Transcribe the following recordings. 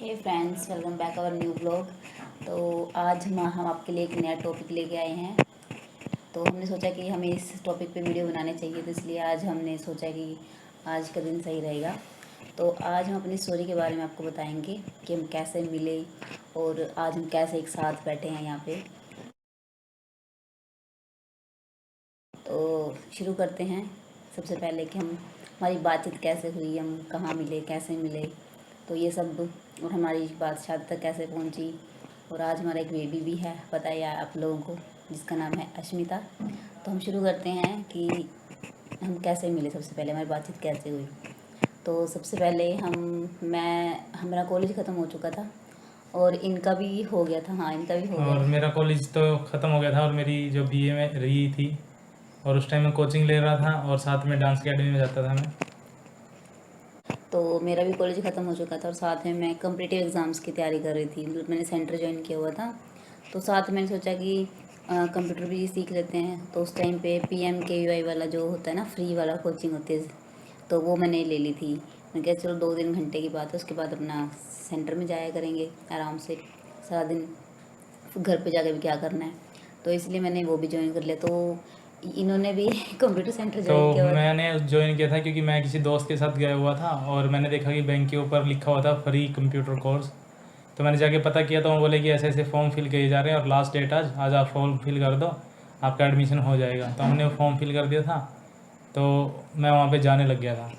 Hey friends, welcome back our new blog. तो आज हम आपके लिए एक नया टॉपिक लेके आए हैं। तो हमने सोचा कि हमें इस टॉपिक पे वीडियो बनाने चाहिए, तो इसलिए आज हमने सोचा कि आज का दिन सही रहेगा। तो आज हम अपनी स्टोरी के बारे में आपको बताएंगे कि हम कैसे मिले और आज हम कैसे एक साथ बैठे हैं यहाँ पे। तो शुरू करते हैं। सबसे पहले कि हमारी बातचीत कैसे हुई, हम कहाँ मिले, कैसे मिले, तो ये सब, और हमारी बात शादी तक कैसे पहुंची। और आज हमारा एक बेबी भी है, पता है आप लोगों को, जिसका नाम है अश्मिता। तो हम शुरू करते हैं कि हम कैसे मिले, सबसे पहले हमारी बातचीत कैसे हुई। तो सबसे पहले हमारा कॉलेज ख़त्म हो चुका था और इनका भी हो गया था। हाँ, इनका भी हो गया और था। मेरा कॉलेज तो ख़त्म हो गया था और मेरी जो बीए में रही थी, और उस टाइम मैं कोचिंग ले रहा था और साथ में डांस अकेडमी में जाता था मैं। तो मेरा भी कॉलेज ख़त्म हो चुका था और साथ में मैं कॉम्पिटिटिव एग्ज़ाम्स की तैयारी कर रही थी। मतलब मैंने सेंटर ज्वाइन किया हुआ था, तो साथ में मैंने सोचा कि कंप्यूटर भी सीख लेते हैं। तो उस टाइम पे PMKVY वाला जो होता है ना, फ्री वाला कोचिंग होती है, तो वो मैंने ले ली थी। मैंने कहा चलो 2-3 घंटे की बात है, उसके बाद अपना सेंटर में जाया करेंगे आराम से सारा दिन, घर पे जाकर भी क्या करना है। तो इसलिए मैंने वो भी ज्वाइन कर लिया। तो इन्होंने भी कंप्यूटर सेंटर तो ज्वाइन किया हुआ था। मैंने ज्वाइन किया था क्योंकि मैं किसी दोस्त के साथ गया हुआ था और मैंने देखा कि बैंक के ऊपर लिखा हुआ था फ्री कंप्यूटर कोर्स। तो मैंने जाके पता किया तो वो बोले कि ऐसे ऐसे फॉर्म फिल किए जा रहे हैं और लास्ट डेट आज आप फॉर्म फिल कर दो, आपका एडमिशन हो जाएगा। तो हमने वो फॉर्म फिल कर दिया था, तो मैं वहाँ पे जाने लग गया था।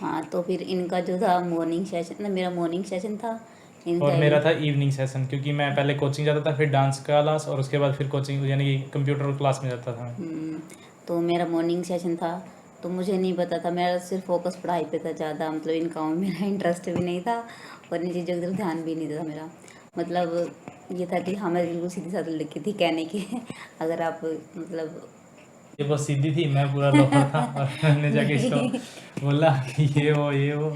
हाँ, तो फिर इनका जो था मॉर्निंग सेशन, ना मेरा मॉर्निंग सेशन था, इनका और मेरा था इवनिंग सेशन, क्योंकि मैं पहले कोचिंग जाता था, फिर डांस क्लास, और उसके बाद फिर कोचिंग यानी कि कंप्यूटर क्लास में जाता था मैं। तो मेरा मॉर्निंग सेशन था। तो मुझे नहीं पता था, मेरा सिर्फ फोकस पढ़ाई पे था ज़्यादा। मतलब इन कामों में मेरा इंटरेस्ट भी नहीं था और इन चीज़ों की तरफ ध्यान भी नहीं था मेरा। मतलब ये था कि हाँ, मैं बिल्कुल सीधी सादी लड़की थी कहने की अगर आप मतलब ये बहुत सीधी थी, मैं पूरा लोफर था और मैंने जाके इसको बोला कि ये वो।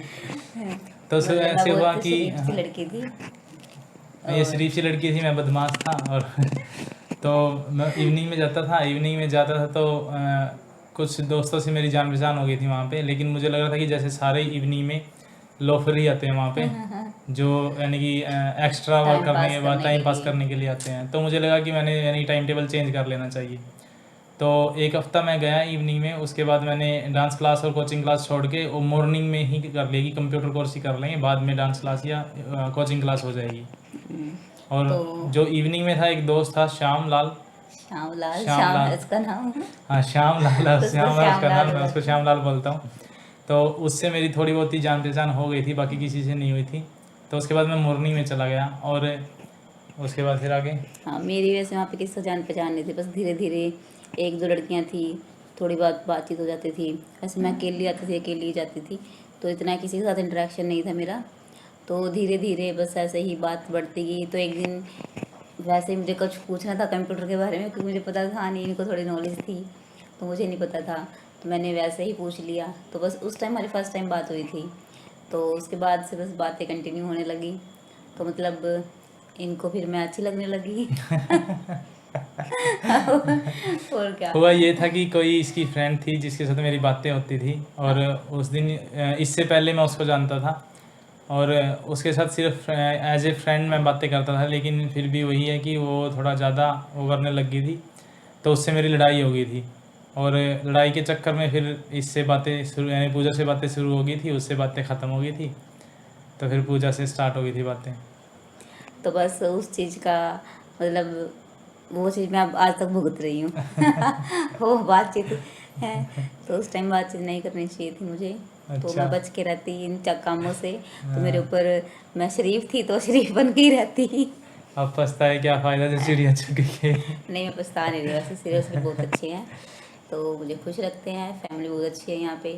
तो उससे मतलब मैं ऐसे हुआ बहुत कि शरीफ सी लड़की थी। ये और शरीफ सी लड़की थी, मैं बदमाश था। और तो मैं इवनिंग में जाता था तो कुछ दोस्तों से मेरी जान पहचान हो गई थी वहाँ पे। लेकिन मुझे लग रहा था कि जैसे सारे इवनिंग में लोफर ही आते हैं वहाँ पे, जो यानी कि एक्स्ट्रा वर्क टाइम करने पास के बाद करने के टाइम पास लिए। करने के लिए आते हैं। तो मुझे लगा कि मैंने यानी टाइम टेबल चेंज कर लेना चाहिए। तो एक हफ्ता मैं गया इवनिंग में, उसके बाद मैंने डांस क्लास और कोचिंग क्लास छोड़ के वो मॉर्निंग में ही कर लिया कि कंप्यूटर कोर्स ही कर लेंगे, बाद में डांस क्लास या कोचिंग क्लास हो जाएगी। और तो जो इवनिंग में था, एक दोस्त था श्याम लाल। श्याम है इसका नाम हाँ, श्याम लाल है, तो उसको श्याम लाल श्याम उसका नाम, लाल मैं उसको बुलाते हैं। श्याम लाल बोलता हूँ। तो उससे मेरी थोड़ी बहुत ही जान पहचान हो गई थी, बाकी किसी से नहीं हुई थी। तो उसके बाद मैं मॉर्निंग में चला गया और उसके बाद फिर आगे। हाँ, मेरी वैसे वहाँ पे किसी से जान पहचान नहीं थी, बस धीरे धीरे 1-2 लड़कियाँ थी, थोड़ी बहुत बातचीत हो जाती थी। वैसे मैं अकेली आती थी, अकेली ही जाती थी, तो इतना किसी के साथ इंटरेक्शन नहीं था मेरा। तो धीरे धीरे बस ऐसे ही बात बढ़ती गई। तो एक दिन वैसे ही मुझे कुछ पूछना था कंप्यूटर के बारे में, क्योंकि मुझे पता था नहीं, इनको थोड़ी नॉलेज थी, तो मुझे नहीं पता था। तो मैंने वैसे ही पूछ लिया। तो बस उस टाइम हमारी फर्स्ट टाइम बात हुई थी। तो उसके बाद से बस बातें कंटिन्यू होने लगी। तो मतलब इनको फिर मैं अच्छी लगने लगी और क्या। हुआ ये था कि कोई इसकी फ्रेंड थी जिसके साथ मेरी बातें होती थी, और उस दिन इससे पहले मैं उसको जानता था और उसके साथ सिर्फ एज ए फ्रेंड मैं बातें करता था। लेकिन फिर भी वही है कि वो थोड़ा ज़्यादा वो करने लग गई थी, तो उससे मेरी लड़ाई हो गई थी। और लड़ाई के चक्कर में फिर इससे बातें शुरू, यानी पूजा से बातें शुरू हो गई थी, उससे बातें ख़त्म हो गई थी, तो फिर पूजा से स्टार्ट हो गई थी बातें। तो बस उस चीज़ का मतलब, वो चीज़ मैं अब आज तक भुगत रही हूँ वो बातचीत है। तो उस टाइम बातचीत नहीं करनी चाहिए थी मुझे। तो अच्छा। मैं बच के रहती इन कामों से। तो मेरे ऊपर, मैं शरीफ थी तो शरीफ बन के ही रहती अब पछता है क्या फ़ायदा, जो चिड़िया चुग गई है। नहीं, मैं पछता नहीं रही, वैसे सीरियसली बहुत अच्छे हैं। तो मुझे खुश रखते हैं, फैमिली बहुत अच्छी है यहाँ पे,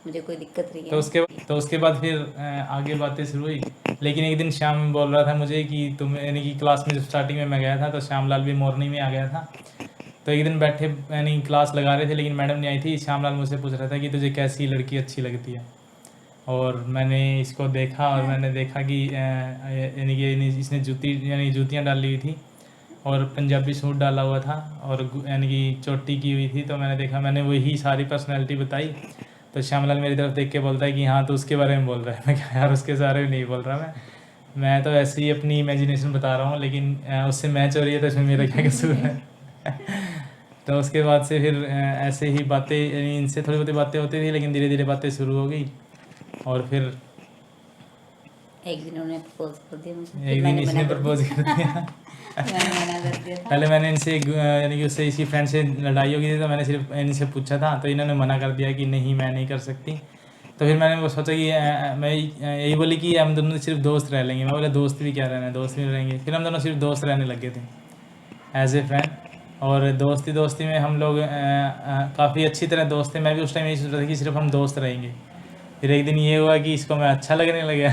मुझे कोई दिक्कत नहीं तो है। उसके बाद फिर आगे बातें शुरू हुई। लेकिन एक दिन श्याम बोल रहा था मुझे कि तुम, यानी कि क्लास में जब स्टार्टिंग में मैं गया था तो श्यामलाल भी मॉर्निंग में आ गया था। तो एक दिन बैठे यानी क्लास लगा रहे थे, लेकिन मैडम नहीं आई थी। श्यामलाल मुझसे पूछ रहा था कि तुझे कैसी लड़की अच्छी लगती है। और मैंने इसको देखा और मैंने देखा कि यानी कि इसने जूतियाँ डाली हुई थी और पंजाबी सूट डाला हुआ था और यानी कि चोटी की हुई थी। तो मैंने देखा, मैंने वही सारी पर्सनैलिटी बताई। तो श्यामलाल मेरी तरफ देख के बोलता है कि हाँ, तो उसके बारे में बोल रहा है। मैं क्या यार, उसके बारे में नहीं बोल रहा मैं, मैं तो ऐसे ही अपनी इमेजिनेशन बता रहा हूँ, लेकिन उससे मैच हो रही है तो इसमें मेरा क्या कसूर है। तो उसके बाद से फिर ऐसे ही बातें, यानी इनसे थोड़ी बहुत बातें होती थी, लेकिन धीरे धीरे बातें शुरू हो गई। और फिर एक दिन उन्होंने प्रपोज कर दिया मुझे, फिर एक दिन मैंने इसने मना कर प्रपोज कर दिया। दिया। मैंने मना कर दिया था। पहले मैंने इनसे यानी कि उससे इसी फ्रेंड से लड़ाई हो गई थी, तो मैंने सिर्फ इनसे पूछा था, तो इन्होंने मना कर दिया कि नहीं मैं नहीं कर सकती। तो फिर मैंने वो सोचा कि मैं यही बोली कि हम दोनों सिर्फ दोस्त रह लेंगे। मैं बोला दोस्त भी क्या रहना है, दोस्त भी रहेंगे। फिर हम दोनों सिर्फ दोस्त रहने लगे थे एज ए फ्रेंड। और दोस्ती दोस्ती में हम लोग काफ़ी अच्छी तरह दोस्त थे। मैं भी उस टाइम यही सोच रहा था कि सिर्फ हम दोस्त रहेंगे। फिर एक दिन ये हुआ कि इसको मैं अच्छा लगने लगा।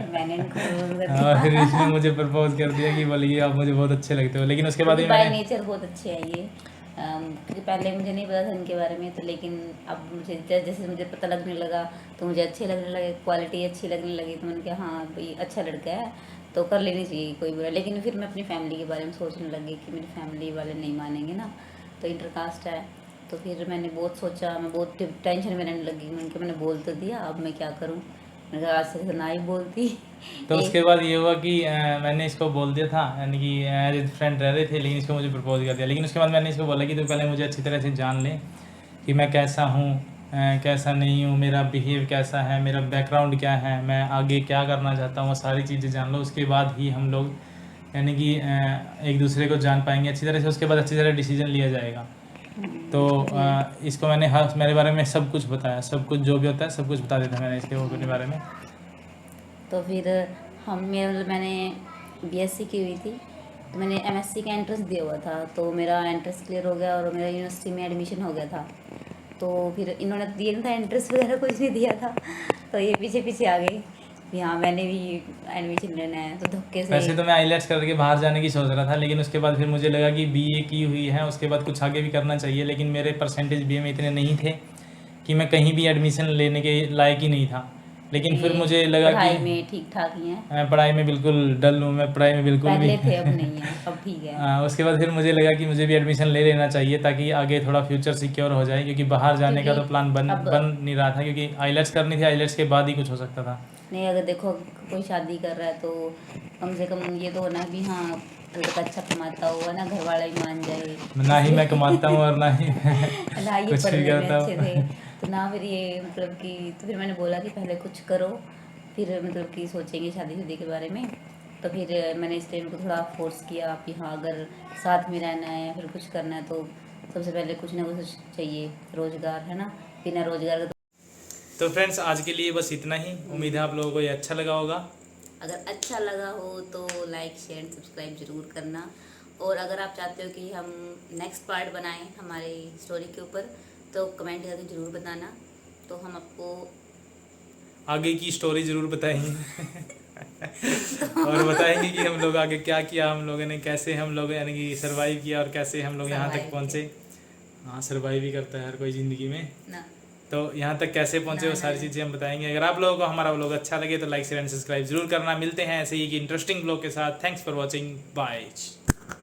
मैंने इनको प्रपोज कर और फिर इसने दिया। मुझे प्रपोज कर दिया कि बोली आप मुझे बहुत अच्छे लगते हो। लेकिन उसके बाद क्योंकि भी बाय मैंने नेचर बहुत अच्छे हैं ये। क्योंकि पहले मुझे नहीं पता था इनके बारे में, तो लेकिन अब मुझे जैसे जैसे मुझे पता लगने लगा तो मुझे अच्छे लगने लगे, क्वालिटी अच्छी लगने लगी, तो मैंने कहा हाँ भाई अच्छा लड़का है तो कर लेनी चाहिए कोई बुरा। लेकिन फिर मैं अपनी फैमिली के बारे में सोचने लगी कि मेरी फैमिली वाले नहीं मानेंगे ना, तो इंटरकास्ट है। तो फिर मैंने बहुत सोचा, मैं बहुत टेंशन में रहने लगी। मैंने बोल तो दिया, अब मैं क्या करूँ। मैंने कहा आज से तो ना ही बोलती। तो एक उसके बाद ये हुआ कि मैंने इसको बोल दिया था, यानी कि एज ए फ्रेंड रह रहे थे, लेकिन इसको मुझे प्रपोज कर दिया। लेकिन उसके बाद मैंने इसको बोला कि तू पहले मुझे अच्छी तरह से जान ले कि मैं कैसा हूँ, कैसा नहीं हूँ, मेरा बिहेव कैसा है, मेरा बैकग्राउंड क्या है, मैं आगे क्या करना चाहता हूँ, वो सारी चीज़ें जान लो। उसके बाद ही हम लोग यानी कि एक दूसरे को जान पाएंगे अच्छी तरह से। उसके बाद अच्छी तरह डिसीजन लिया जाएगा। तो इसको मैंने हर मेरे बारे में सब कुछ बताया, सब कुछ जो भी होता है सब कुछ बता देता मैंने इसके अपने बारे में। तो फिर मैंने बीएससी की हुई थी, तो मैंने एमएससी का एंट्रेंस दिया हुआ था, तो मेरा एंट्रेंस क्लियर हो गया और मेरा यूनिवर्सिटी में एडमिशन हो गया था। तो फिर इन्होंने दिया नहीं था, एंट्रेंस वगैरह कुछ नहीं दिया था, तो ये पीछे पीछे आ गई कि हाँ मैंने भी एडमिशन लेना है, तो धक्के से। वैसे तो मैं आईलेट्स करके बाहर जाने की सोच रहा था, लेकिन उसके बाद फिर मुझे लगा कि बीए की हुई है, उसके बाद कुछ आगे भी करना चाहिए। लेकिन मेरे परसेंटेज बीए में इतने नहीं थे कि मैं कहीं भी एडमिशन लेने के लायक ही नहीं था। लेकिन फिर ये मुझे लगा कि पढ़ाई में ठीक ठाक ही हैं, मैं पढ़ाई में बिल्कुल डल हूँ, मैं पढ़ाई में बिल्कुल भी पहले थे अब नहीं है, अब ठीक है। उसके बाद फिर मुझे लगा कि मुझे भी एडमिशन ले लेना चाहिए ताकि आगे थोड़ा फ्यूचर सिक्योर हो जाए, क्योंकि बाहर जाने का क्योंकि तो प्लान अब बन नहीं रहा था, क्योंकि आईलेट्स करनी थी, आईलेट्स के बाद ही कुछ हो सकता था। नहीं, अगर देखो कोई शादी कर रहा है तो कम से कम ये तो होना भी हाँ लड़का अच्छा कमाता हुआ ना, घर वाला भी मान जाए। ना ही मैं कमाता हूँ और ना ही मैं ना ये कुछ भी पढ़ने में करता अच्छे थे, हूँ। तो ना फिर ये मतलब कि, तो फिर मैंने बोला कि पहले कुछ करो फिर मतलब कि सोचेंगे शादी शुदी के बारे में। तो फिर मैंने इस टाइम को थोड़ा फोर्स किया कि हाँ अगर साथ में रहना है फिर कुछ करना है तो सबसे पहले कुछ ना कुछ चाहिए, रोजगार है ना, बिना रोजगार का तो फ्रेंड्स आज के लिए बस इतना ही। उम्मीद है आप लोगों को ये अच्छा लगा होगा। अगर अच्छा लगा हो तो लाइक शेयर सब्सक्राइब ज़रूर करना। और अगर आप चाहते हो कि हम नेक्स्ट पार्ट बनाएं हमारे स्टोरी के ऊपर तो कमेंट करके ज़रूर बताना, तो हम आपको आगे की स्टोरी ज़रूर बताएंगे। और बताएंगे कि हम लोग आगे क्या किया, हम लोगों ने कैसे हम लोग यानी कि सर्वाइव किया और कैसे हम लोग यहाँ तक Survive पहुँचे। हाँ सर्वाइव ही करता है हर कोई ज़िंदगी में। ना तो यहाँ तक कैसे पहुँचे वो सारी चीज़ें हम बताएंगे। अगर आप लोगों को हमारा व्लॉग अच्छा लगे तो लाइक शेयर एंड सब्सक्राइब जरूर करना। मिलते हैं ऐसे ही कि इंटरेस्टिंग व्लॉग के साथ। Thanks for watching, bye.